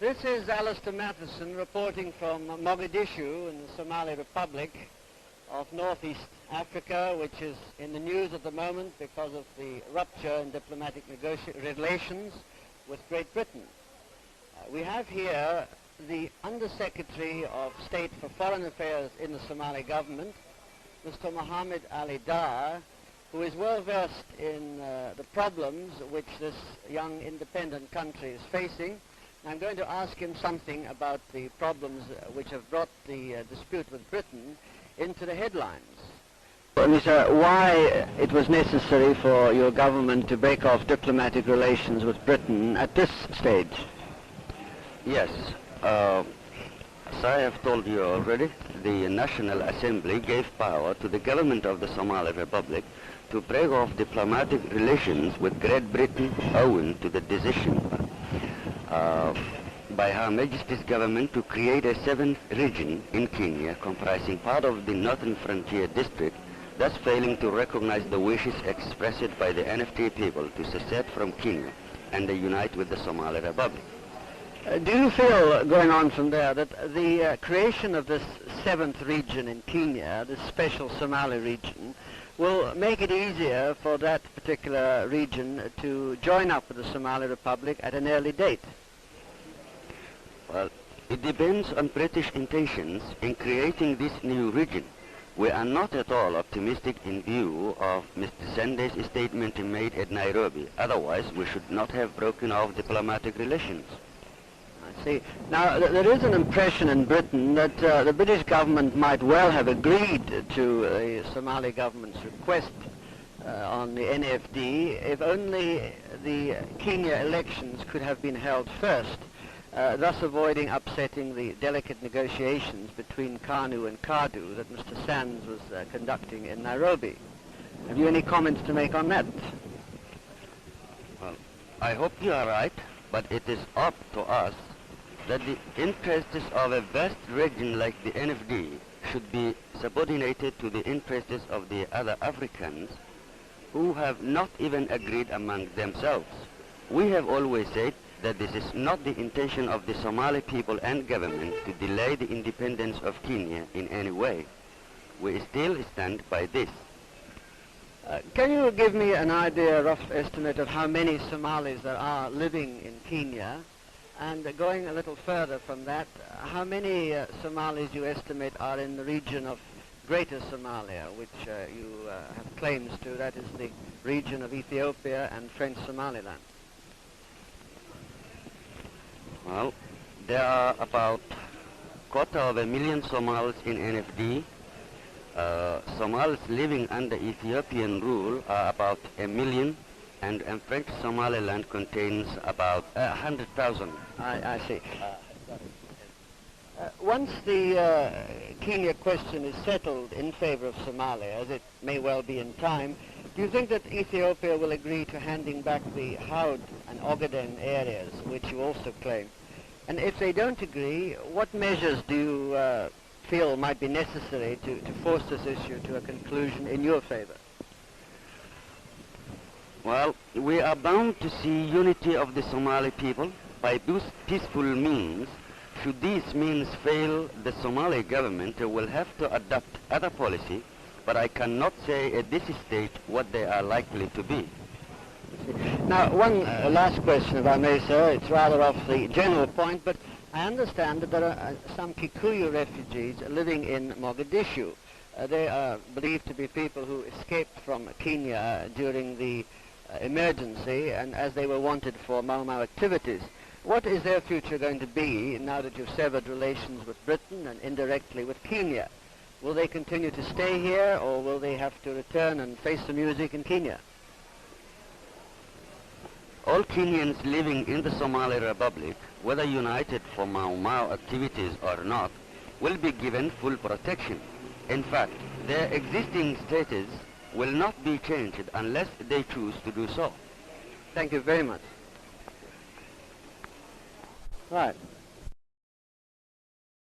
This is Alistair Matheson reporting from Mogadishu in the Somali Republic of northeast Africa, which is in the news at the moment because of the rupture in diplomatic relations with Great Britain. We have here the Undersecretary of State for Foreign Affairs in the Somali government, Mr. Mohammed Ali Dar, who is well versed in the problems which this young independent country is facing. I'm going to ask him something about the problems which have brought the dispute with Britain into the headlines. Mr. Why it was necessary for your government to break off diplomatic relations with Britain at this stage? Yes, as I have told you already, the National Assembly gave power to the government of the Somali Republic to break off diplomatic relations with Great Britain owing to the decision by Her Majesty's government to create a seventh region in Kenya comprising part of the Northern Frontier District, thus failing to recognize the wishes expressed by the NFT people to secede from Kenya and unite with the Somali Republic. Do you feel, going on from there, that the creation of this seventh region in Kenya, this special Somali region, will make it easier for that particular region to join up with the Somali Republic at an early date? Well, it depends on British intentions in creating this new region. We are not at all optimistic in view of Mr. Sanders' statement made at Nairobi. Otherwise, we should not have broken off diplomatic relations. I see. Now, there is an impression in Britain that the British government might well have agreed to the Somali government's request on the NFD if only the Kenya elections could have been held first, thus avoiding upsetting the delicate negotiations between KANU and KADU that Mr. Sands was conducting in Nairobi. Have you any comments to make on that? Well, I hope you are right, but it is up to us that the interests of a vast region like the NFD should be subordinated to the interests of the other Africans who have not even agreed among themselves. We have always said that this is not the intention of the Somali people and government to delay the independence of Kenya in any way. We still stand by this. Can you give me an idea, a rough estimate of how many Somalis there are living in Kenya? And going a little further from that, how many Somalis you estimate are in the region of Greater Somalia, which you have claims to? That is the region of Ethiopia and French Somaliland. Well, there are about 250,000 Somalis in NFD. Somalis living under Ethiopian rule are about 1 million, and French Somaliland contains about 100,000. I see. Once the Kenya question is settled in favor of Somalia, as it may well be in time, do you think that Ethiopia will agree to handing back the Haud and Ogaden areas, which you also claim? And if they don't agree, what measures do you feel might be necessary to force this issue to a conclusion in your favor? Well, we are bound to see unity of the Somali people by peaceful means. Should these means fail, the Somali government will have to adopt other policy, but I cannot say at this stage what they are likely to be. Now, one last question, if I may, sir. It's rather off the general point, but I understand that there are some Kikuyu refugees living in Mogadishu. They are believed to be people who escaped from Kenya during the emergency, and as they were wanted for Mau Mau activities. What is their future going to be now that you've severed relations with Britain and indirectly with Kenya? Will they continue to stay here, or will they have to return and face the music in Kenya? All Kenyans living in the Somali Republic, whether united for Mau Mau activities or not, will be given full protection. In fact, their existing status will not be changed unless they choose to do so. Thank you very much. Right.